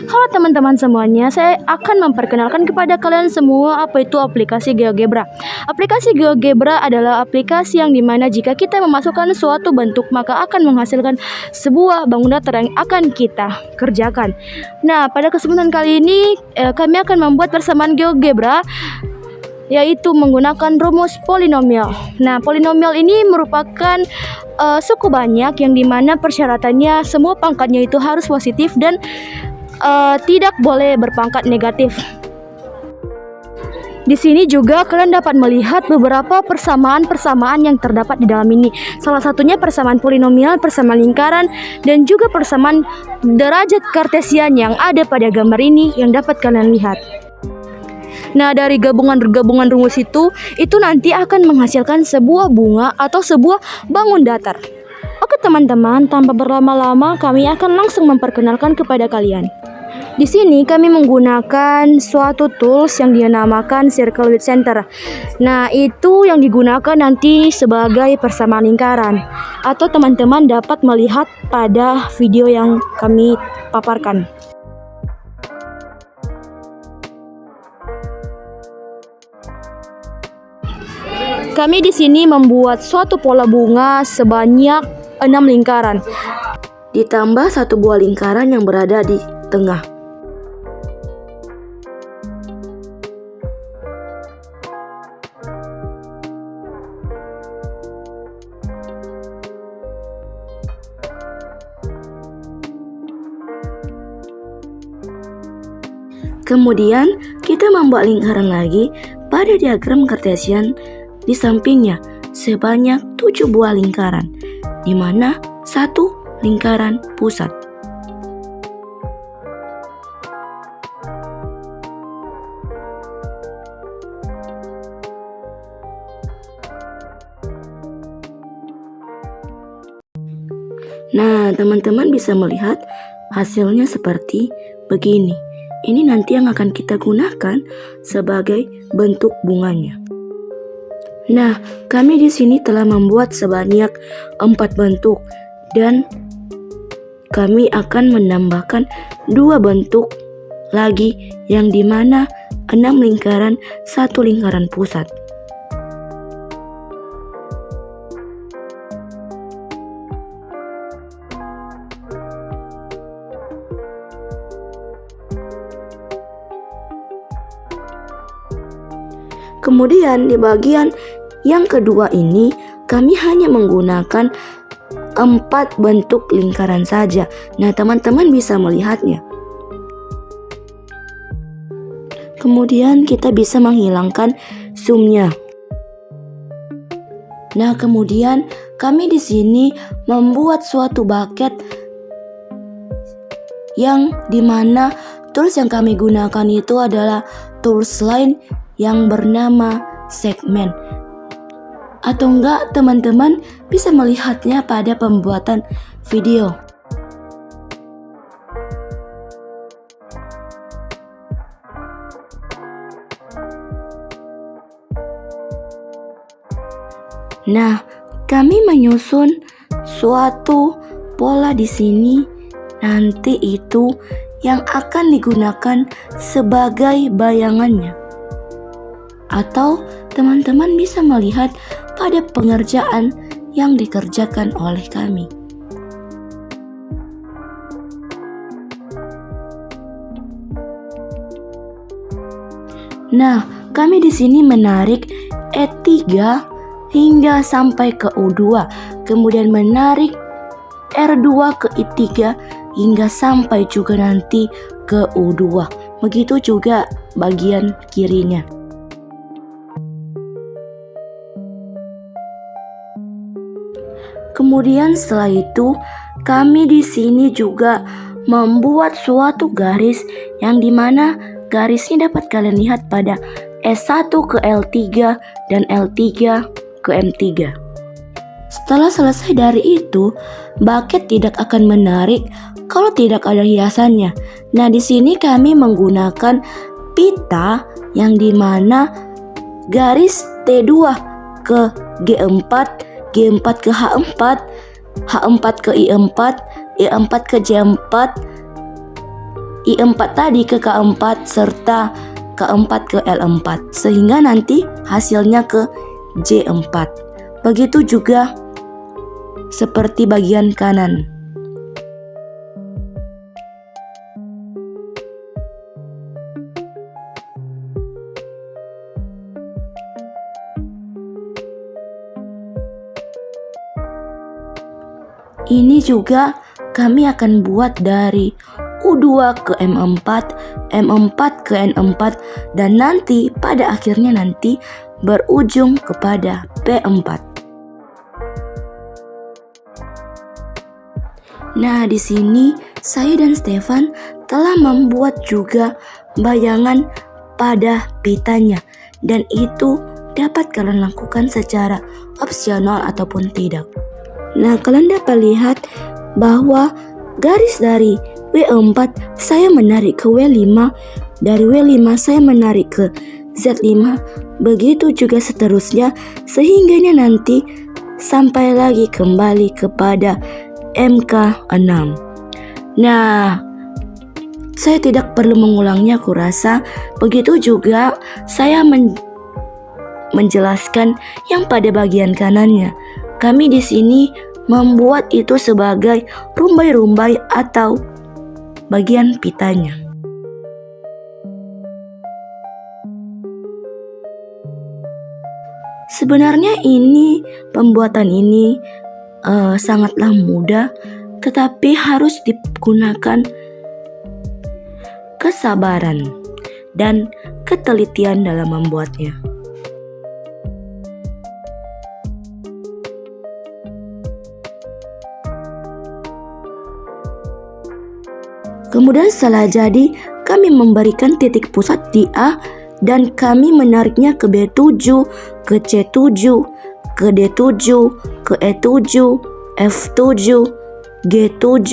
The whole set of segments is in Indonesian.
Halo teman-teman semuanya, saya akan memperkenalkan kepada kalian semua apa itu aplikasi GeoGebra. Aplikasi GeoGebra adalah aplikasi yang dimana jika kita memasukkan suatu bentuk maka akan menghasilkan sebuah bangunan datar yang akan kita kerjakan. Nah, pada kesempatan kali ini kami akan membuat persamaan GeoGebra yaitu menggunakan rumus polinomial. Nah, polinomial ini merupakan suku banyak yang dimana persyaratannya semua pangkatnya itu harus positif dan tidak boleh berpangkat negatif. Di sini juga kalian dapat melihat beberapa persamaan-persamaan yang terdapat di dalam ini. Salah satunya persamaan polinomial, persamaan lingkaran, dan juga persamaan derajat kartesian yang ada pada gambar ini yang dapat kalian lihat. Nah, dari gabungan rumus itu nanti akan menghasilkan sebuah bunga atau sebuah bangun datar. Oke teman-teman, tanpa berlama-lama kami akan langsung memperkenalkan kepada kalian. Di sini kami menggunakan suatu tools yang dinamakan Circle with Center. Nah, itu yang digunakan nanti sebagai persamaan lingkaran, atau teman-teman dapat melihat pada video yang kami paparkan. Kami di sini membuat suatu pola bunga sebanyak 6 lingkaran, ditambah satu buah lingkaran yang berada di tengah. Kemudian kita membuat lingkaran lagi pada diagram kartesian di sampingnya sebanyak 7 buah lingkaran, di mana satu lingkaran pusat. Nah, teman-teman bisa melihat hasilnya seperti begini. Ini nanti yang akan kita gunakan sebagai bentuk bunganya. Nah, kami di sini telah membuat sebanyak 4 bentuk dan kami akan menambahkan 2 bentuk lagi yang dimana 6 lingkaran, 1 lingkaran pusat. Kemudian di bagian yang kedua ini kami hanya menggunakan 4 bentuk lingkaran saja. Nah, teman-teman bisa melihatnya. Kemudian kita bisa menghilangkan zoomnya. Nah, kemudian kami di sini membuat suatu bucket yang dimana tools yang kami gunakan itu adalah tools lain yang bernama segmen. Atau enggak, teman-teman bisa melihatnya pada pembuatan video. Nah, kami menyusun suatu pola di sini. Nanti itu yang akan digunakan sebagai bayangannya. Atau teman-teman bisa melihat pada pengerjaan yang dikerjakan oleh kami. Nah, kami di sini menarik E3 hingga sampai ke U2, kemudian menarik R2 ke I3 hingga sampai juga nanti ke U2. Begitu juga bagian kirinya. Kemudian setelah itu kami di sini juga membuat suatu garis yang dimana garisnya dapat kalian lihat pada S1 ke L3 dan L3 ke M3. Setelah selesai dari itu, bucket tidak akan menarik kalau tidak ada hiasannya. Nah, di sini kami menggunakan pita yang dimana garis T2 ke G4, G4 ke H4, H4 ke I4, I4 ke J4, I4 tadi ke K4 serta K4 ke L4, sehingga nanti hasilnya ke J4. Begitu juga seperti bagian kanan. Ini juga kami akan buat dari U2 ke M4, M4 ke N4, dan nanti pada akhirnya nanti berujung kepada P4. Nah, di sini saya dan Stefan telah membuat juga bayangan pada pitanya, dan itu dapat kalian lakukan secara opsional ataupun tidak. Nah, kalian dapat lihat bahwa garis dari W4 saya menarik ke W5, dari W5 saya menarik ke Z5, begitu juga seterusnya, sehingga ini nanti sampai lagi kembali kepada MK6. Nah, saya tidak perlu mengulangnya, kurasa. Begitu juga saya menjelaskan yang pada bagian kanannya. Kami di sini membuat itu sebagai rumbai-rumbai atau bagian pitanya. Sebenarnya pembuatan ini sangatlah mudah, tetapi harus digunakan kesabaran dan ketelitian dalam membuatnya. Kemudian setelah jadi, kami memberikan titik pusat di A dan kami menariknya ke B7, ke C7, ke D7, ke E7, F7, G7.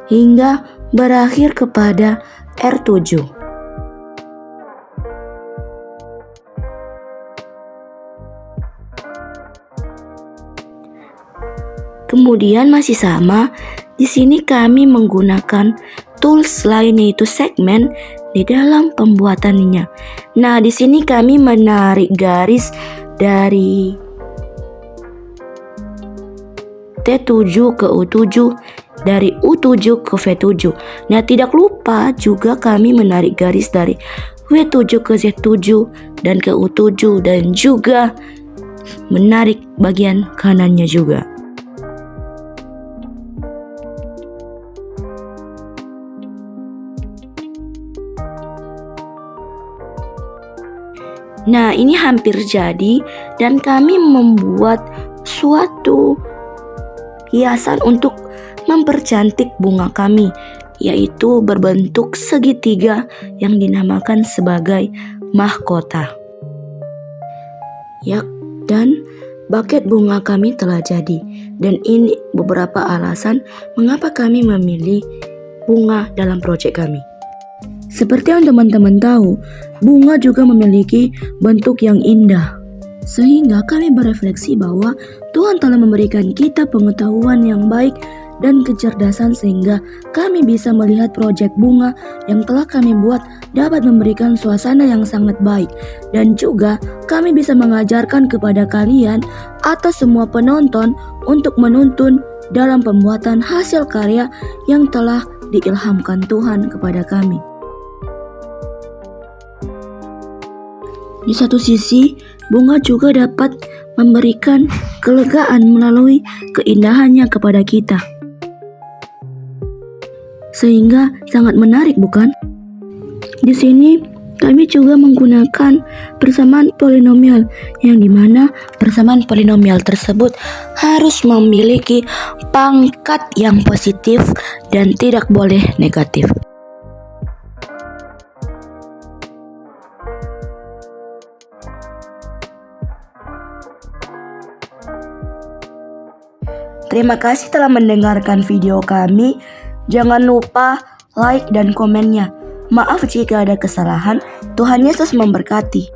Hingga berakhir kepada R7. Kemudian masih sama, di sini kami menggunakan tools lain yaitu segmen di dalam pembuatannya. Nah, di sini kami menarik garis dari T7 ke U7, dari U7 ke V7. Nah, tidak lupa juga kami menarik garis dari W7 ke Z7 dan ke U7, dan juga menarik bagian kanannya juga. Nah, ini hampir jadi dan kami membuat suatu hiasan untuk mempercantik bunga kami, yaitu berbentuk segitiga yang dinamakan sebagai mahkota. Ya, dan buket bunga kami telah jadi, dan ini beberapa alasan mengapa kami memilih bunga dalam proyek kami. Seperti yang teman-teman tahu, bunga juga memiliki bentuk yang indah. Sehingga kami berefleksi bahwa Tuhan telah memberikan kita pengetahuan yang baik dan kecerdasan sehingga kami bisa melihat proyek bunga yang telah kami buat dapat memberikan suasana yang sangat baik. Dan juga kami bisa mengajarkan kepada kalian atau semua penonton untuk menuntun dalam pembuatan hasil karya yang telah diilhamkan Tuhan kepada kami. Di satu sisi, bunga juga dapat memberikan kelegaan melalui keindahannya kepada kita. Sehingga sangat menarik, bukan? Di sini kami juga menggunakan persamaan polinomial, yang dimana persamaan polinomial tersebut harus memiliki pangkat yang positif dan tidak boleh negatif. Terima kasih telah mendengarkan video kami. Jangan lupa like dan komennya. Maaf jika ada kesalahan. Tuhan Yesus memberkati.